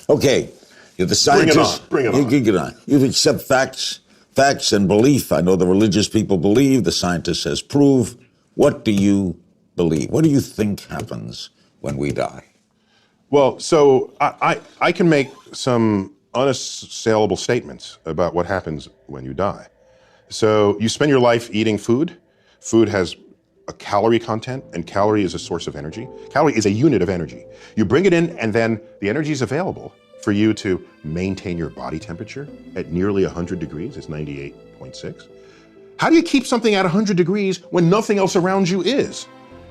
Okay, you're the scientist. Bring it on. You get on. You accept facts and belief. I know the religious people believe, the scientist says prove. What do you believe? What do you think happens when we die? Well, so I can make some unassailable statements about what happens when you die. So you spend your life eating food. Food has a calorie content, and calorie is a source of energy. Calorie is a unit of energy. You bring it in, and then the energy is available for you to maintain your body temperature at nearly 100 degrees. It's 98.6. How do you keep something at 100 degrees when nothing else around you is?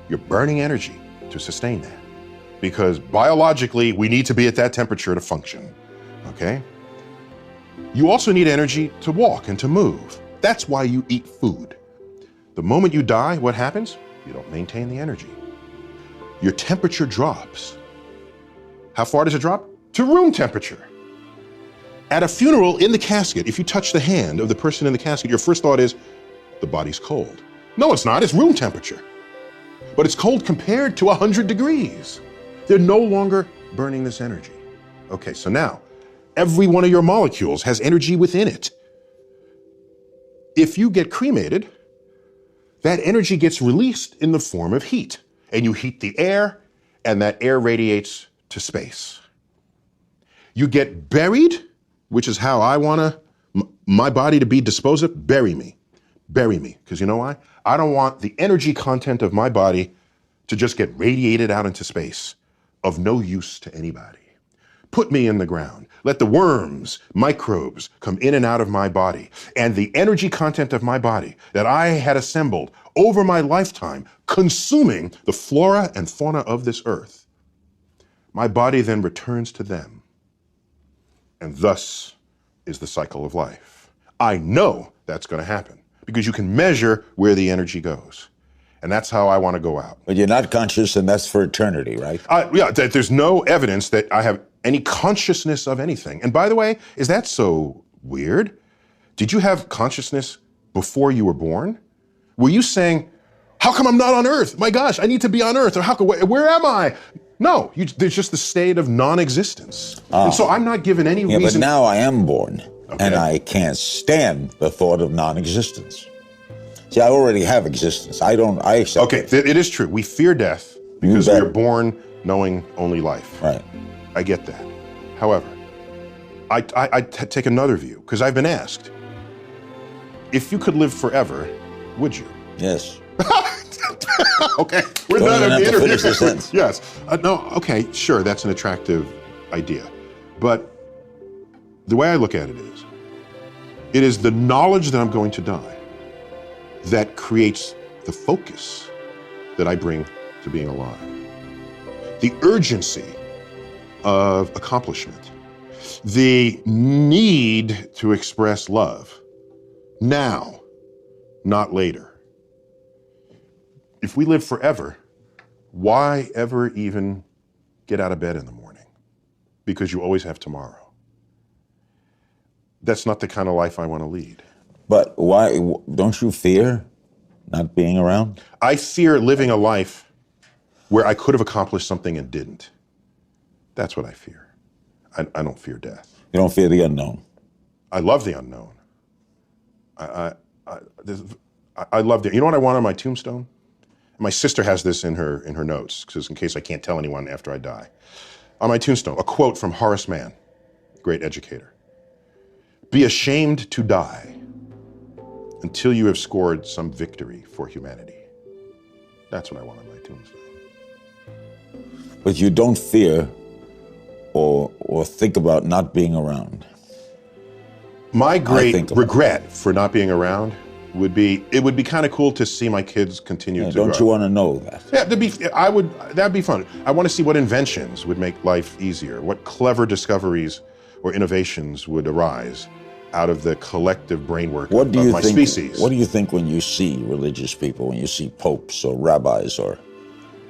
You're burning energy to sustain that. Because biologically, we need to be at that temperature to function, okay? You also need energy to walk and to move. That's why you eat food. The moment you die, what happens? You don't maintain the energy. Your temperature drops. How far does it drop? To room temperature. At a funeral, in the casket, if you touch the hand of the person in the casket, your first thought is, the body's cold. No, it's not, it's room temperature. But it's cold compared to 100 degrees. They're no longer burning this energy. Okay, so now, every one of your molecules has energy within it. If you get cremated, that energy gets released in the form of heat. And you heat the air, and that air radiates to space. You get buried, which is how I want my body to be disposed of. Bury me. Bury me. Because you know why? I don't want the energy content of my body to just get radiated out into space, of no use to anybody. Put me in the ground. Let the worms, microbes come in and out of my body. And the energy content of my body that I had assembled over my lifetime, consuming the flora and fauna of this earth, my body then returns to them. And thus is the cycle of life. I know that's going to happen because you can measure where the energy goes. And that's how I want to go out. But you're not conscious, and that's for eternity, right? Yeah, there's no evidence that I have any consciousness of anything. And by the way, is that so weird? Did you have consciousness before you were born? Were you saying, how come I'm not on Earth? My gosh, I need to be on Earth. Or where am I? No, there's just the state of non-existence. Oh. And so I'm not given any reason. But now I am born, and I can't stand the thought of non-existence. See, I already have existence. I accept it. It is true. We fear death because we are born knowing only life. Right. I get that. However, I take another view, because I've been asked, if you could live forever, would you? Yes. Okay, we're done at the interview. Yes. No, okay, sure, that's an attractive idea. But the way I look at it is the knowledge that I'm going to die that creates the focus that I bring to being alive. The urgency of accomplishment, the need to express love now, not later. If we live forever, why ever even get out of bed in the morning? Because you always have tomorrow. That's not the kind of life I want to lead. But why, don't you fear not being around? I fear living a life where I could have accomplished something and didn't. That's what I fear. I don't fear death. You don't fear the unknown? I love the unknown. I love the, you know what I want on my tombstone? My sister has this in her notes, because in case I can't tell anyone after I die. On my tombstone, a quote from Horace Mann, great educator. Be ashamed to die until you have scored some victory for humanity. That's what I want on my tombstone. But you don't fear or think about not being around? My great regret for not being around would be, it would be kind of cool to see my kids continue to grow. Don't you want to know that? Yeah, that'd be fun. I want to see what inventions would make life easier, what clever discoveries or innovations would arise out of the collective brainwork of my species. What do you think when you see religious people, when you see popes or rabbis or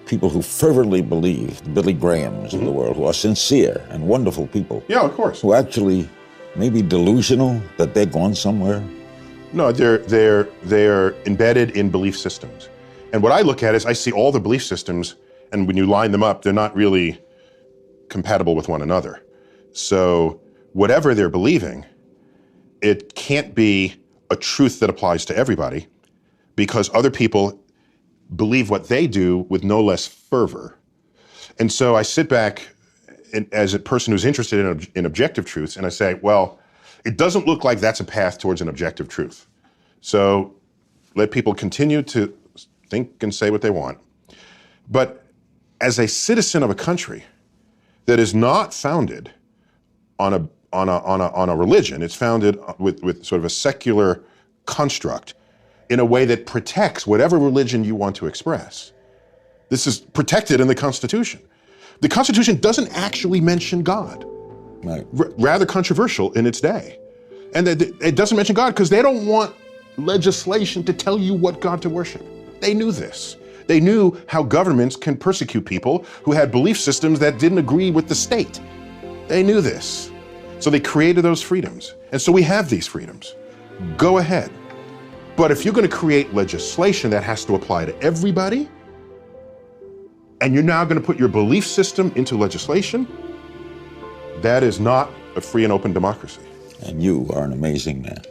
people who fervently believe, Billy Grahams of the world, who are sincere and wonderful people? Yeah, of course. Who actually may be delusional that they're going somewhere? No, they're embedded in belief systems. And what I look at is I see all the belief systems, and when you line them up, they're not really compatible with one another. So whatever they're believing, it can't be a truth that applies to everybody because other people believe what they do with no less fervor. And so I sit back as a person who's interested in objective truths, and I say, well, it doesn't look like that's a path towards an objective truth. So let people continue to think and say what they want. But as a citizen of a country that is not founded on a religion, it's founded with sort of a secular construct in a way that protects whatever religion you want to express. This is protected in the Constitution. The Constitution doesn't actually mention God. Right. Rather controversial in its day. And it doesn't mention God because they don't want legislation to tell you what God to worship. They knew this. They knew how governments can persecute people who had belief systems that didn't agree with the state. They knew this. So they created those freedoms. And so we have these freedoms. Go ahead. But if you're going to create legislation that has to apply to everybody, and you're now going to put your belief system into legislation, that is not a free and open democracy. And you are an amazing man.